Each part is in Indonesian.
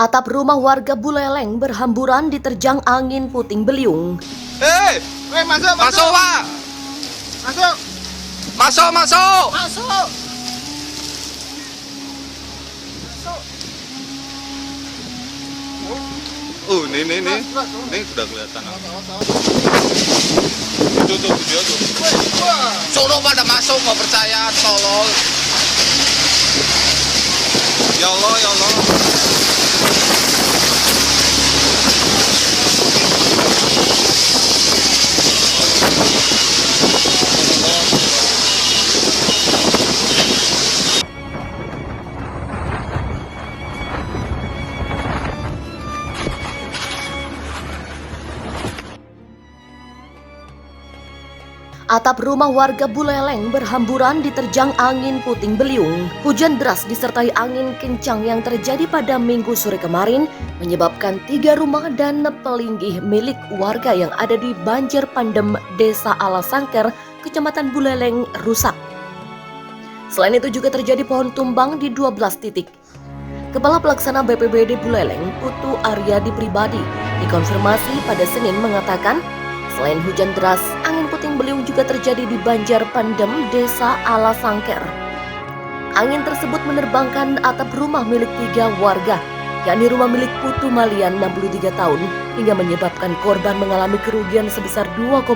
Atap rumah warga Buleleng berhamburan diterjang angin puting beliung. Hei, Masuk, masuk Pak, masuk, masuk, masuk. masuk. Ini udah kelihatan. Tuh dia tuh. Suruh pada masuk, nggak percaya, tolol. Ya Allah, ya Allah. Atap rumah warga Buleleng berhamburan diterjang angin puting beliung. Hujan deras disertai angin kencang yang terjadi pada Minggu sore kemarin menyebabkan 3 rumah dan pelinggih milik warga yang ada di Banjar Pandem, Desa Alasangker, Kecamatan Buleleng rusak. Selain itu juga terjadi pohon tumbang di 12 titik. Kepala Pelaksana BPBD Buleleng, Putu Aryadi Pribadi, dikonfirmasi pada Senin mengatakan, selain hujan deras, angin puting beliung juga terjadi di Banjar Pandem, Desa Alasangker. Angin tersebut menerbangkan atap rumah milik 3 warga, yakni rumah milik Putu Malian 63 tahun, hingga menyebabkan korban mengalami kerugian sebesar 2,5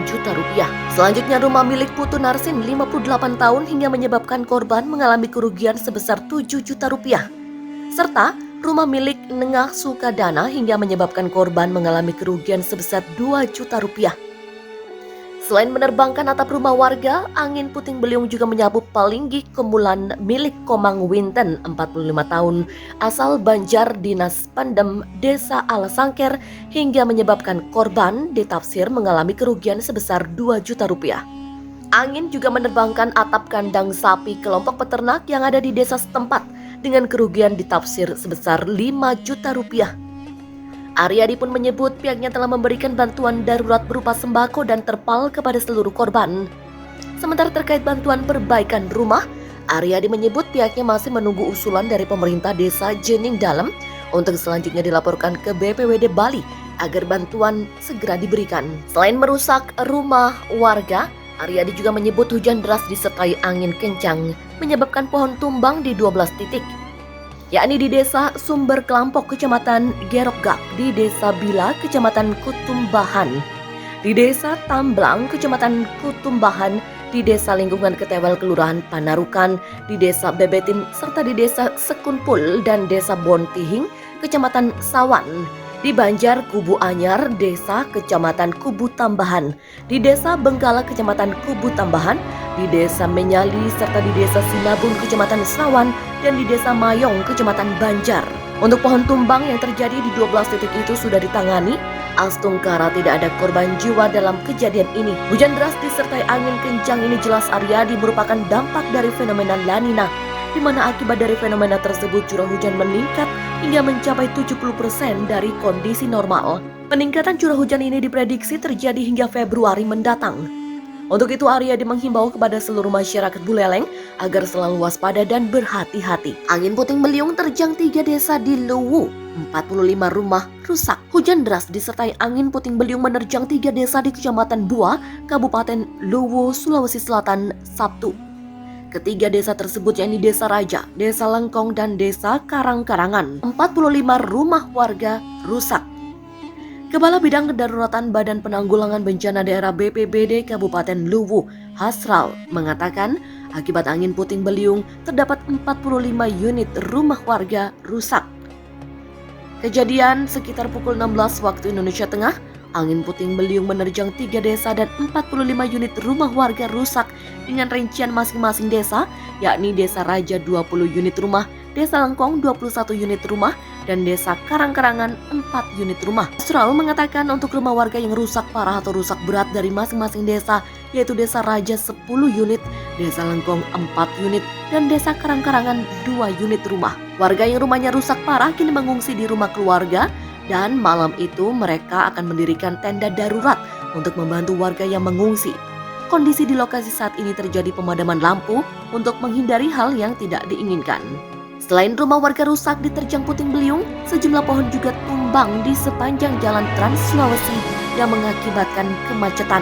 juta rupiah. Selanjutnya rumah milik Putu Narsin 58 tahun hingga menyebabkan korban mengalami kerugian sebesar 7 juta rupiah. Serta rumah milik Nengah Sukadana hingga menyebabkan korban mengalami kerugian sebesar 2 juta rupiah. Selain menerbangkan atap rumah warga, angin puting beliung juga menyapu palinggih kemulan milik Komang Winten 45 tahun asal Banjar Dinas Pandem, Desa Alasangker hingga menyebabkan korban ditafsir mengalami kerugian sebesar 2 juta rupiah. Angin juga menerbangkan atap kandang sapi kelompok peternak yang ada di desa setempat dengan kerugian ditafsir sebesar 5 juta rupiah. Aryadi pun menyebut pihaknya telah memberikan bantuan darurat berupa sembako dan terpal kepada seluruh korban. Sementara terkait bantuan perbaikan rumah, Aryadi menyebut pihaknya masih menunggu usulan dari pemerintah desa Jening Dalem untuk selanjutnya dilaporkan ke BPWD Bali agar bantuan segera diberikan. Selain merusak rumah warga, Aryadi juga menyebut hujan deras disertai angin kencang menyebabkan pohon tumbang di 12 titik, yakni di Desa Sumber Kelampok, Kecamatan Gerokgak, di Desa Bila, Kecamatan Kutumbahan, di Desa Tamblang, Kecamatan Kutumbahan, di Desa Lingkungan Ketewel, Kelurahan Panarukan, di Desa Bebetin, serta di Desa Sekunpul dan Desa Bontihing, Kecamatan Sawan, di Banjar Kubu Anyar, Desa Kecamatan Kubu Tambahan, di Desa Benggala, Kecamatan Kubu Tambahan, di Desa Menyali, serta di Desa Sinabun, Kecamatan Serawan, dan di Desa Mayong, Kecamatan Banjar. Untuk pohon tumbang yang terjadi di 12 titik itu sudah ditangani. Astungkara tidak ada korban jiwa dalam kejadian ini. Hujan deras disertai angin kencang ini jelas Aryadi merupakan dampak dari fenomena La Nina, di mana akibat dari fenomena tersebut curah hujan meningkat hingga mencapai 70% dari kondisi normal. Peningkatan curah hujan ini diprediksi terjadi hingga Februari mendatang. Untuk itu Aryadi menghimbau kepada seluruh masyarakat Buleleng agar selalu waspada dan berhati-hati. Angin puting beliung terjang 3 desa di Luwu, 45 rumah rusak. Hujan deras disertai angin puting beliung menerjang 3 desa di Kecamatan Bua, Kabupaten Luwu, Sulawesi Selatan, Sabtu. Ketiga desa tersebut yakni Desa Raja, Desa Lengkong, dan Desa Karang-Karangan. 45 rumah warga rusak. Kepala Bidang Kedaruratan Badan Penanggulangan Bencana Daerah BPBD Kabupaten Luwu, Hasral, mengatakan akibat angin puting beliung terdapat 45 unit rumah warga rusak. Kejadian sekitar pukul 16 waktu Indonesia Tengah, angin puting beliung menerjang 3 desa dan 45 unit rumah warga rusak dengan rincian masing-masing desa, yakni Desa Raja 20 unit rumah, Desa Lengkong 21 unit rumah, dan Desa Karang-Karangan 4 unit rumah. Hasral mengatakan untuk rumah warga yang rusak parah atau rusak berat dari masing-masing desa, yaitu Desa Raja 10 unit, Desa Lengkong 4 unit, dan Desa Karang-Karangan 2 unit rumah. Warga yang rumahnya rusak parah kini mengungsi di rumah keluarga, dan malam itu mereka akan mendirikan tenda darurat untuk membantu warga yang mengungsi. Kondisi di lokasi saat ini terjadi pemadaman lampu untuk menghindari hal yang tidak diinginkan. Selain rumah warga rusak diterjang puting beliung, sejumlah pohon juga tumbang di sepanjang jalan Trans Sulawesi yang mengakibatkan kemacetan.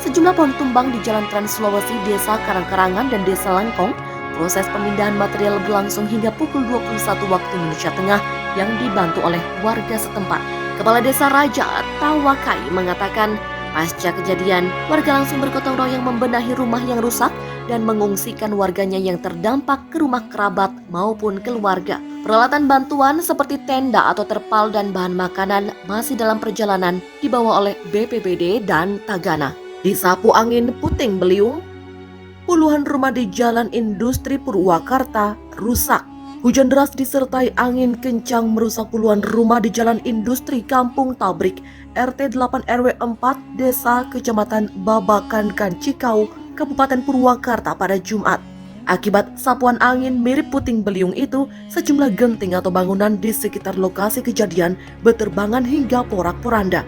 Sejumlah pohon tumbang di jalan Trans Sulawesi, Desa Karang-Karangan dan Desa Langkong. Proses pemindahan material berlangsung hingga pukul 21 waktu Indonesia Tengah yang dibantu oleh warga setempat. Kepala Desa Raja Tawakai mengatakan, pasca kejadian, warga langsung bergotong royong membenahi rumah yang rusak dan mengungsikan warganya yang terdampak ke rumah kerabat maupun keluarga. Peralatan bantuan seperti tenda atau terpal dan bahan makanan masih dalam perjalanan dibawa oleh BPBD dan Tagana. Disapu angin puting beliung, puluhan rumah di Jalan Industri Purwakarta rusak. Hujan deras disertai angin kencang merusak puluhan rumah di Jalan Industri Kampung Tabrik, RT 8 RW 4, Desa Kecamatan Babakan Kancikau, Kabupaten Purwakarta pada Jumat. Akibat sapuan angin mirip puting beliung itu, sejumlah genting atau bangunan di sekitar lokasi kejadian berterbangan hingga porak-poranda.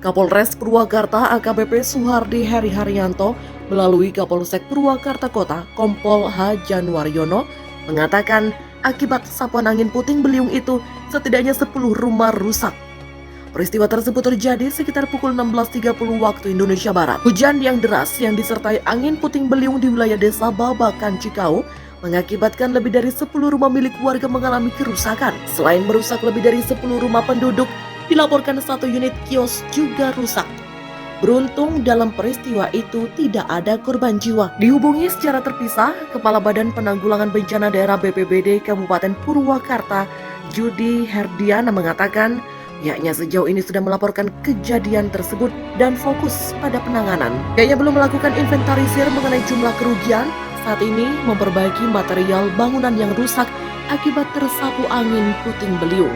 Kapolres Purwakarta AKBP Suhardi Heri Haryanto melalui Kapolsek Purwakarta Kota Kompol H. Januaryono mengatakan akibat sapuan angin puting beliung itu setidaknya 10 rumah rusak. Peristiwa tersebut terjadi sekitar pukul 16.30 waktu Indonesia Barat. Hujan yang deras yang disertai angin puting beliung di wilayah Desa Babakan Cikau mengakibatkan lebih dari 10 rumah milik warga mengalami kerusakan. Selain merusak lebih dari 10 rumah penduduk, dilaporkan 1 unit kios juga rusak. Beruntung dalam peristiwa itu tidak ada korban jiwa. Dihubungi secara terpisah, Kepala Badan Penanggulangan Bencana Daerah BPBD Kabupaten Purwakarta, Judi Herdiana mengatakan, pihaknya sejauh ini sudah melaporkan kejadian tersebut dan fokus pada penanganan. Pihaknya belum melakukan inventarisir mengenai jumlah kerugian, saat ini memperbaiki material bangunan yang rusak akibat tersapu angin puting beliung.